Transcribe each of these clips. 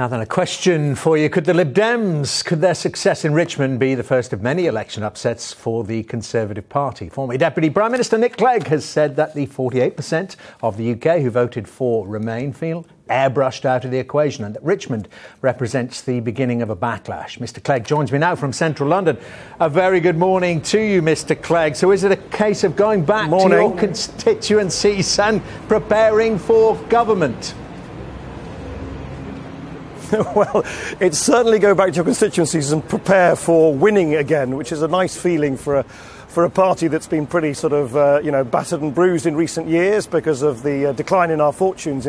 Now then, a question for you. Could the Lib Dems, could their success in Richmond be the first of many election upsets for the Conservative Party? Former Deputy Prime Minister Clegg has said that the 48% of the UK who voted for Remain feel airbrushed out of the equation and that Richmond represents the beginning of a backlash. Mr Clegg joins me now from central London. A very good morning to you, Mr Clegg. So is it a case of going back to your constituencies and preparing for government? Well, it's certainly go back to your constituencies and prepare for winning again, which is a nice feeling for a party that's been pretty sort of, battered and bruised in recent years because of the decline in our fortunes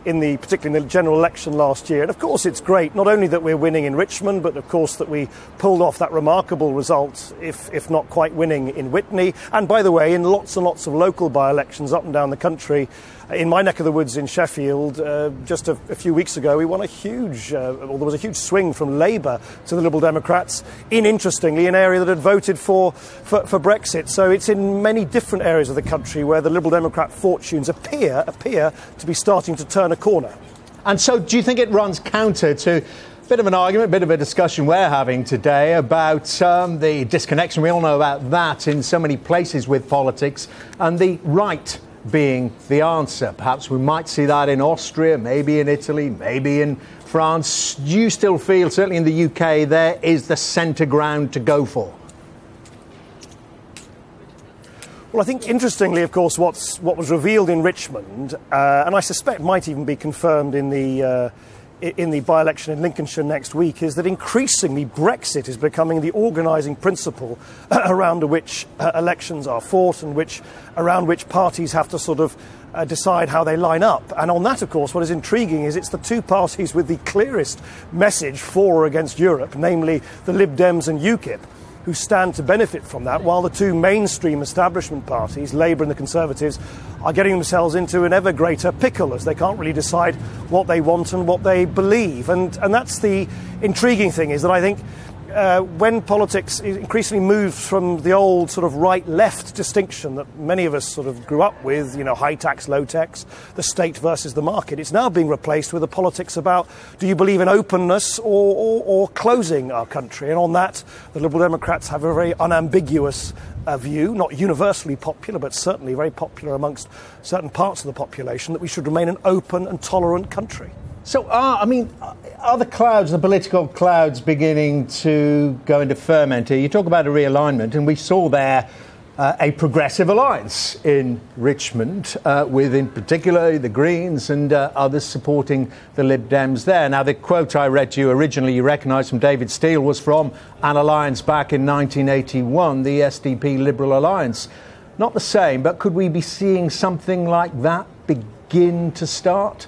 particularly in the general election last year. And of course it's great, not only that we're winning in Richmond, but of course that we pulled off that remarkable result, if not quite winning, in Witney. And by the way, in lots and lots of local by-elections up and down the country. In my neck of the woods in Sheffield, just a few weeks ago, we won there was a huge swing from Labour to the Liberal Democrats interestingly, an area that had voted for Brexit. So it's in many different areas of the country where the Liberal Democrat fortunes appear to be starting to turn a corner. And so do you think it runs counter to a bit of an argument, a bit of a discussion we're having today about the disconnection, we all know about that, in so many places with politics, and the right being the answer? Perhaps we might see that in Austria, maybe in Italy, maybe in France. Do you still feel, certainly in the UK, there is the centre ground to go for? Well, I think interestingly, of course, what was revealed in Richmond, and I suspect might even be confirmed in the by-election in Lincolnshire next week, is that increasingly Brexit is becoming the organising principle around which elections are fought and around which parties have to sort of decide how they line up. And on that, of course, what is intriguing is it's the two parties with the clearest message for or against Europe, namely the Lib Dems and UKIP, who stand to benefit from that, while the two mainstream establishment parties, Labour and the Conservatives, are getting themselves into an ever greater pickle as they can't really decide what they want and what they believe. And that's the intriguing thing, is that I think when politics increasingly moves from the old sort of right-left distinction that many of us sort of grew up with, high tax, low tax, the state versus the market, it's now being replaced with a politics about, do you believe in openness or closing our country? And on that, the Liberal Democrats have a very unambiguous view, not universally popular, but certainly very popular amongst certain parts of the population, that we should remain an open and tolerant country. So, are the clouds, the political clouds, beginning to go into ferment here? You talk about a realignment, and we saw there a progressive alliance in Richmond, with in particular the Greens and others supporting the Lib Dems there. Now, the quote I read to you originally, you recognise, from David Steele, was from an alliance back in 1981, the SDP Liberal Alliance. Not the same, but could we be seeing something like that begin to start?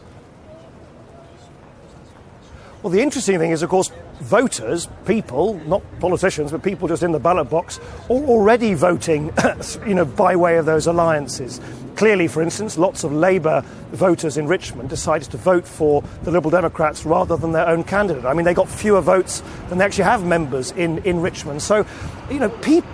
Well, the interesting thing is, of course, voters, people, not politicians, but people just in the ballot box, are already voting, by way of those alliances. Clearly, for instance, lots of Labour voters in Richmond decided to vote for the Liberal Democrats rather than their own candidate. I mean, they got fewer votes than they actually have members in Richmond. So,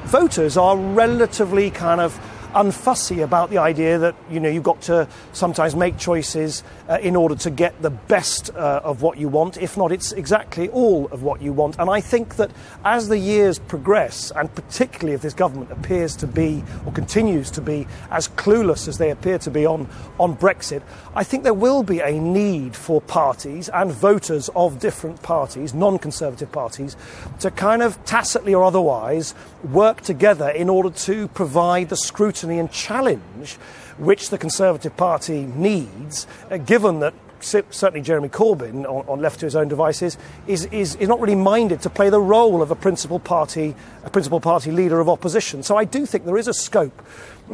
voters are relatively kind of unfussy about the idea that, you've got to sometimes make choices in order to get the best of what you want. If not, it's exactly all of what you want. And I think that as the years progress, and particularly if this government appears to be, or continues to be, as clueless as they appear to be on Brexit, I think there will be a need for parties and voters of different parties, non-Conservative parties, to kind of tacitly or otherwise work together in order to provide the scrutiny and challenge which the Conservative Party needs, given that certainly Jeremy Corbyn, on left to his own devices, is not really minded to play the role of a principal party leader of opposition. So I do think there is a scope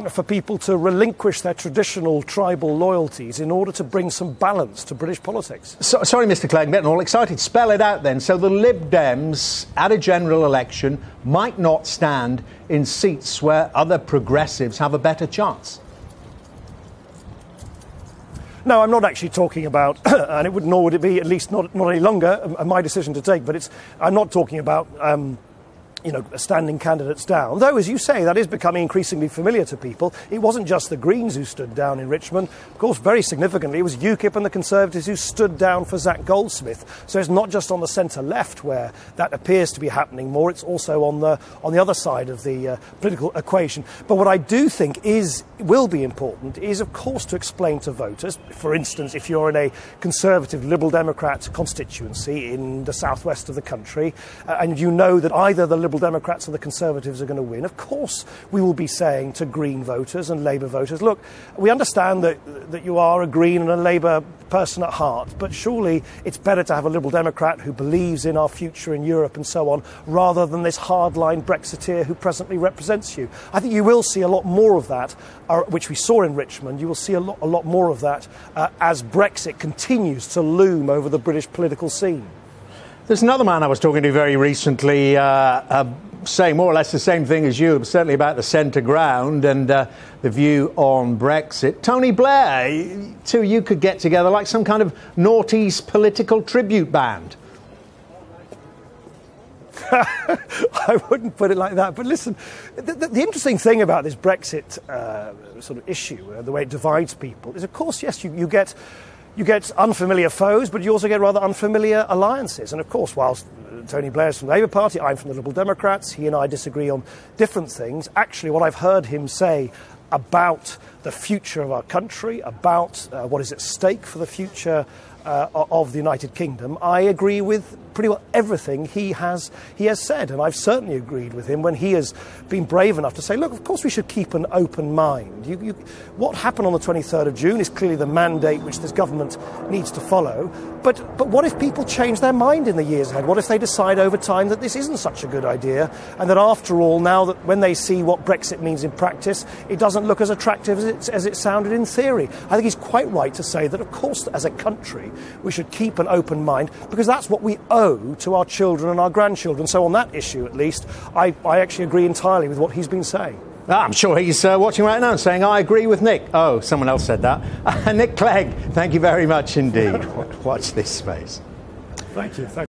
for people to relinquish their traditional tribal loyalties in order to bring some balance to British politics. Sorry, Mr Clegg, getting all excited. Spell it out then. So the Lib Dems, at a general election, might not stand in seats where other progressives have a better chance. No, I'm not actually talking about, and nor would it be, at least not any longer, my decision to take, but I'm not talking about standing candidates down. Though, as you say, that is becoming increasingly familiar to people. It wasn't just the Greens who stood down in Richmond. Of course, very significantly, it was UKIP and the Conservatives who stood down for Zach Goldsmith. So it's not just on the centre-left where that appears to be happening more. It's also on the other side of the political equation. But what I do think will be important is, of course, to explain to voters, for instance, if you're in a Conservative Liberal Democrat constituency in the southwest of the country, and you know that either the Liberal Democrats or the Conservatives are going to win, of course we will be saying to Green voters and Labour voters, look, we understand that you are a Green and a Labour person at heart, but surely it's better to have a Liberal Democrat who believes in our future in Europe and so on, rather than this hardline Brexiteer who presently represents you. I think you will see a lot more of that, which we saw in Richmond. You will see a lot more of that as Brexit continues to loom over the British political scene. There's another man I was talking to very recently saying more or less the same thing as you, certainly about the centre ground and the view on Brexit. Tony Blair, two of you could get together like some kind of noughties political tribute band. I wouldn't put it like that. But listen, the interesting thing about this Brexit sort of issue, the way it divides people, is, of course, yes, you get unfamiliar foes, but you also get rather unfamiliar alliances. And of course, whilst Tony Blair's from the Labour Party, I'm from the Liberal Democrats, he and I disagree on different things. Actually, what I've heard him say about the future of our country, about what is at stake for the future of the United Kingdom, I agree with pretty well everything he has said, and I've certainly agreed with him when he has been brave enough to say, look, of course we should keep an open mind. What happened on the 23rd of June is clearly the mandate which this government needs to follow, but what if people change their mind in the years ahead? What if they decide over time that this isn't such a good idea, and that after all, now that when they see what Brexit means in practice, it doesn't look as attractive as it sounded in theory? I think he's quite right to say that, of course, as a country, we should keep an open mind, because that's what we owe to our children and our grandchildren. So on that issue, at least, I actually agree entirely with what he's been saying. I'm sure he's watching right now and saying, I agree with Nick. Oh, someone else said that. Nick Clegg, thank you very much indeed. Watch this space. Thank you.